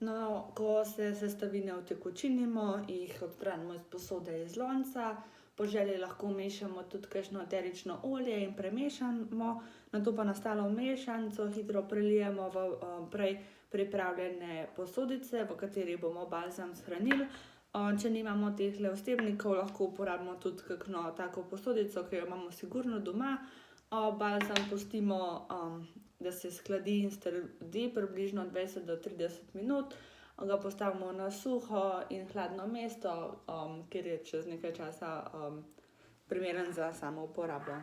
No, ko se sestavine utekočinimo, jih odstranimo iz posode iz lonca. Po želji lahko vmešamo tudi kakšno eterično olje in premešamo. Nato pa nastalo mešanico hitro prelijemo v prej pripravljene posodice, v kateri bomo balzam shranili. Če nimamo tehle vstopnikov, lahko uporabimo tudi kakšno tako posodico, ki jo imamo sigurno doma. Balzam pustimo, da se shladi in strdi približno 20 do 30 minut. Ga postavimo na suho in hladno mesto, kjer je čez nekaj časa primeren za samo uporabo.